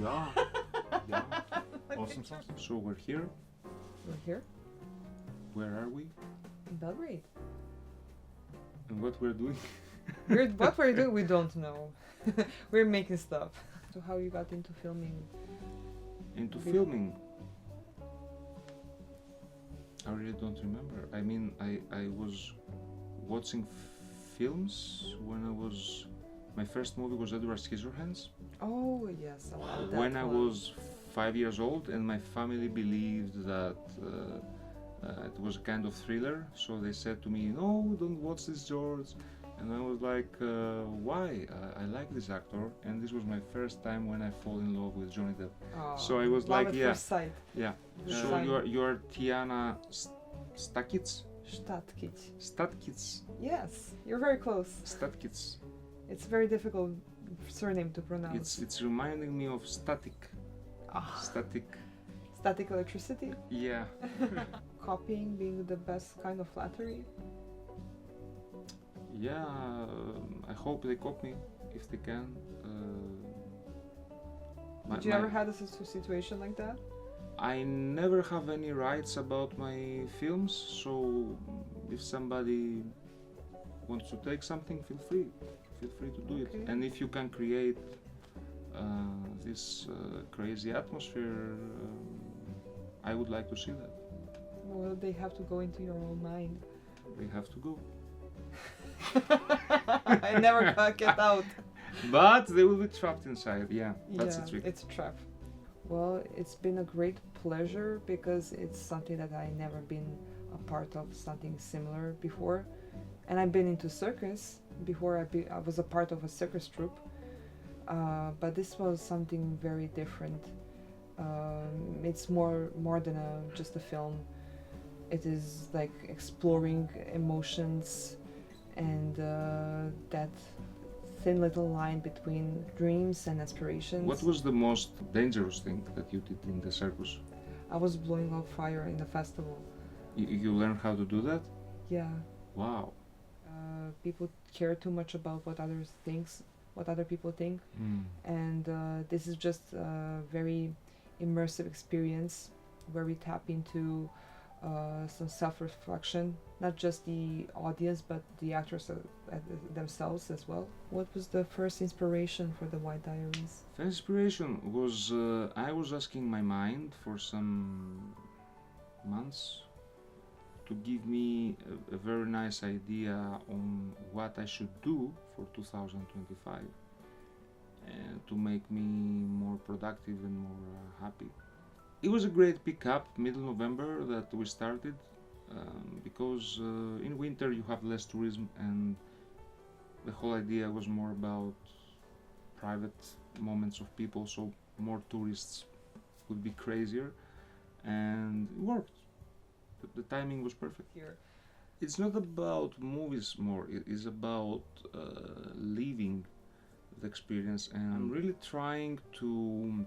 Yeah. Yeah. Awesome sauce. So we're here. We're here Where are we? in Belgrade. And what we're doing? What we're doing, we don't know. We're making stuff. So how you got into filming? Into filming. I really don't remember. I mean, I was watching films when I was. My first movie was Edward Scissorhands. Oh yes, I love that When I one. was 5 years old, and my family believed that it was a kind of thriller, so they said to me, "No, don't watch this, George." And I was like, "Why? I like this actor," and this was my first time when I fall in love with Johnny Depp. Oh, So I was love like, at yeah, first sight. yeah. Good So sign. you're Tiana Stakic? Statkic. Statkic. Yes, you're very close. Statkic. It's a very difficult surname to pronounce. It's reminding me of static. Ah, Static. static electricity. Yeah. Copying being the best kind of flattery. Yeah, I hope they copy me if they can. Did you ever had a situation like that? I never have any rights about my films, so if somebody wants to take something, feel free to do it. Okay. And if you can create this crazy atmosphere, I would like to see that. Well, they have to go into your own mind. They have to go. I never get out. But they will be trapped inside. Yeah, that's Yeah, the trick. it's a trap. Well, it's been a great pleasure because it's something that I never been a part of, something similar before. And I've been into circus before. I was a part of a circus troupe, but this was something very different. It's more than just a film. It is like exploring emotions and that thin little line between dreams and aspirations. What was the most dangerous thing that you did in the circus? I was blowing up fire in the festival. You learned how to do that? Yeah. Wow. People care too much about what other people think, and this is just a very immersive experience where we tap into some self-reflection, not just the audience but the actors themselves as well. What was the first inspiration for the White Diaries? The inspiration was I was asking my mind for some months to give me a very nice idea on what I should do for 2025 and to make me more productive and more happy. It was a great pickup middle November that we started because in winter you have less tourism, and the whole idea was more about private moments of people, so more tourists would be crazier, and it worked. The timing was perfect. Here. It's not about movies more, it is about living the experience, and I'm really trying to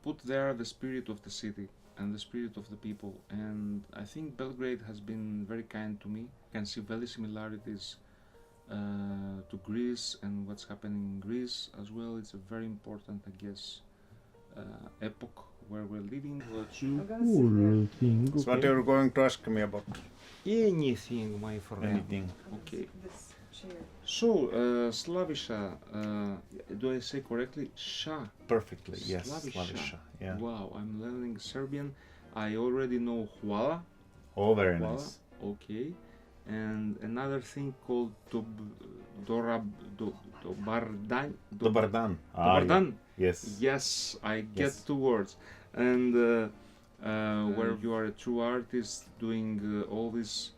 put there the spirit of the city and the spirit of the people, and I think Belgrade has been very kind to me. I can see very similarities to Greece and what's happening in Greece as well. It's a very important, I guess, epoch where we're living. I'm gonna sit here. Thing. That's what you're going to ask me about. Anything, my friend. Anything. Okay. This chair. So, Slavisha, do I say correctly? Sha. Perfectly, yes. Slavisha. Slavisha. Yeah. Wow, I'm learning Serbian. I already know hvala. Oh, very Hvala. nice. Okay. And another thing called dobardan. Dobar dan. Dobardan. Yes. Yes, I get Yes. 2 words. And where you are a true artist doing all this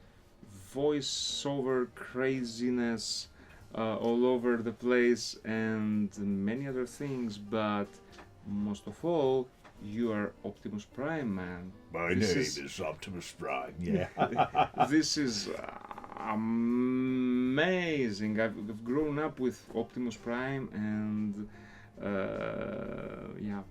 voiceover craziness all over the place and many other things, but most of all, you are Optimus Prime, man. My This name is- is Optimus Prime. Yeah. This is amazing. I've grown up with Optimus Prime, and yeah,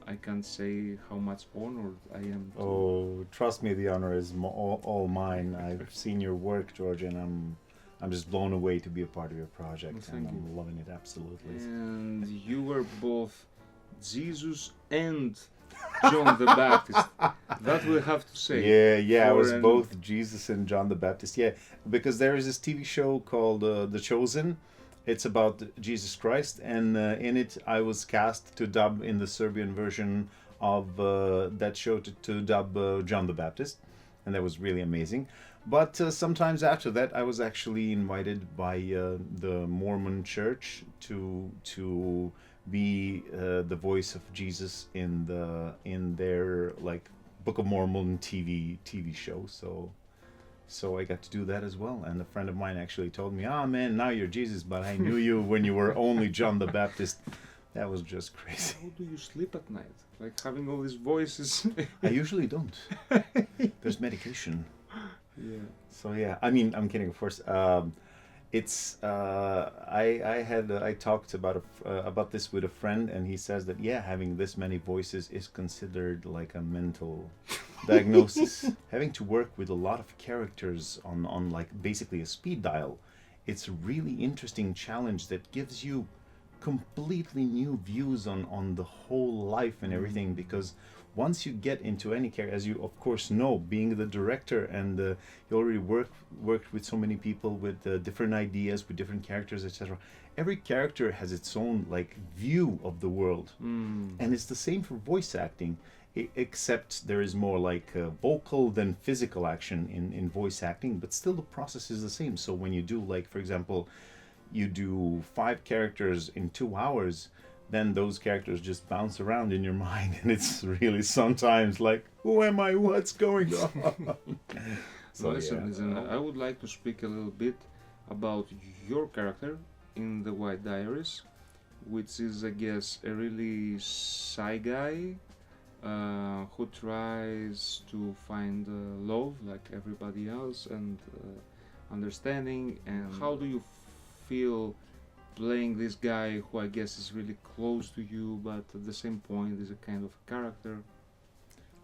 I can't say how much honored I am. Oh, trust me, the honor is all mine. I've seen your work, George, and I'm just blown away to be a part of your project, Well, and thank I'm you. loving it absolutely. And you were both Jesus and John the Baptist. That we have to say. Yeah, I was For an- both Jesus and John the Baptist. Yeah, because there is this TV show called The Chosen. It's about Jesus Christ, and in it I was cast to dub in the Serbian version of that show to dub John the Baptist, and that was really amazing. But sometimes after that, I was actually invited by the Mormon Church to be the voice of Jesus in their like Book of Mormon TV show. So I got to do that as well. And a friend of mine actually told me, "Ah, man, now you're Jesus, but I knew you when you were only John the Baptist." That was just crazy. How do you sleep at night? Like having all these voices. I usually don't. There's medication. Yeah. So yeah, I mean, I'm kidding, of course. It's I talked about this with a friend, and he says that yeah, having this many voices is considered like a mental diagnosis. Having to work with a lot of characters on like basically a speed dial, it's a really interesting challenge that gives you completely new views on the whole life and everything, because once you get into any character, as you of course know, being the director, and you already worked with so many people with different ideas, with different characters, etc. Every character has its own like view of the world, and it's the same for voice acting, except there is more like vocal than physical action in voice acting, but still the process is the same. So when you do, like, for example, you do 5 characters in 2 hours, then those characters just bounce around in your mind, and it's really sometimes like, who am I? What's going on? So listen, I would like to speak a little bit about your character in The White Diaries, which is, I guess, a really shy guy who tries to find love like everybody else, and understanding. And how do you feel playing this guy who I guess is really close to you, but at the same point is a kind of character?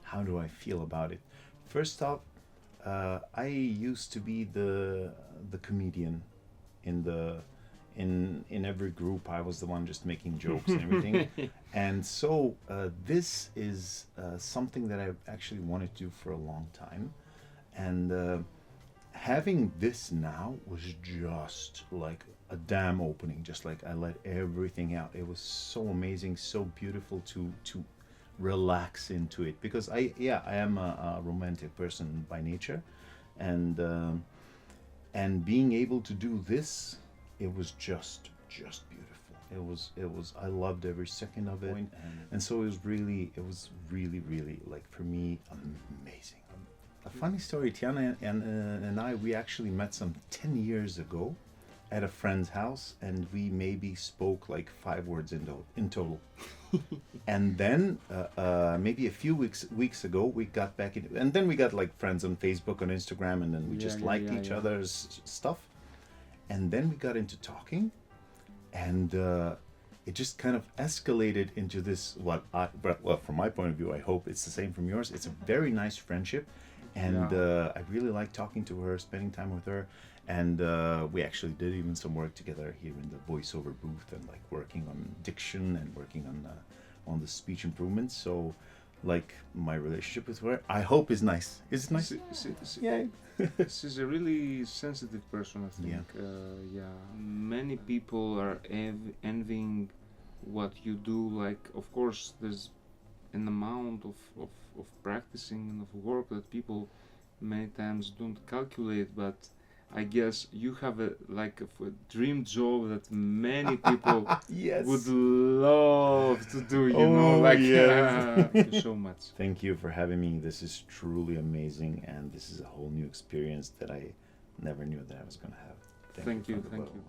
How do I feel about it? First off, I used to be the comedian in every group. I was the one just making jokes and everything. And so this is something that I've actually wanted to do for a long time, and having this now was just like a dam opening. Just like I let everything out. It was so amazing, so beautiful to relax into it, because I am a romantic person by nature, and being able to do this, it was just beautiful. It was I loved every second of it, and so it was really like, for me, amazing. A funny story, Tiana and I, we actually met some 10 years ago at a friend's house, and we maybe spoke like 5 words in total. And then maybe a few weeks ago, we got back in, and then we got like friends on Facebook, on Instagram, and then we just liked each other's stuff. And then we got into talking, and it just kind of escalated into this, well, from my point of view, I hope it's the same from yours. It's a very nice friendship. And I really like talking to her, spending time with her, and we actually did even some work together here in the voiceover booth, and like working on diction and working on the speech improvements. So, like, my relationship with her, I hope, is nice. Is it nice? Yeah. She's a really sensitive person, I think. Many people are envying what you do. Like, of course, there's an amount of practicing and of work that people many times don't calculate, but I guess you have a dream job that many people Yes. would love to do, you know, thank you so much. Thank you for having me. This is truly amazing, and this is a whole new experience that I never knew that I was going to have. Thank you, from the thank bottom. you.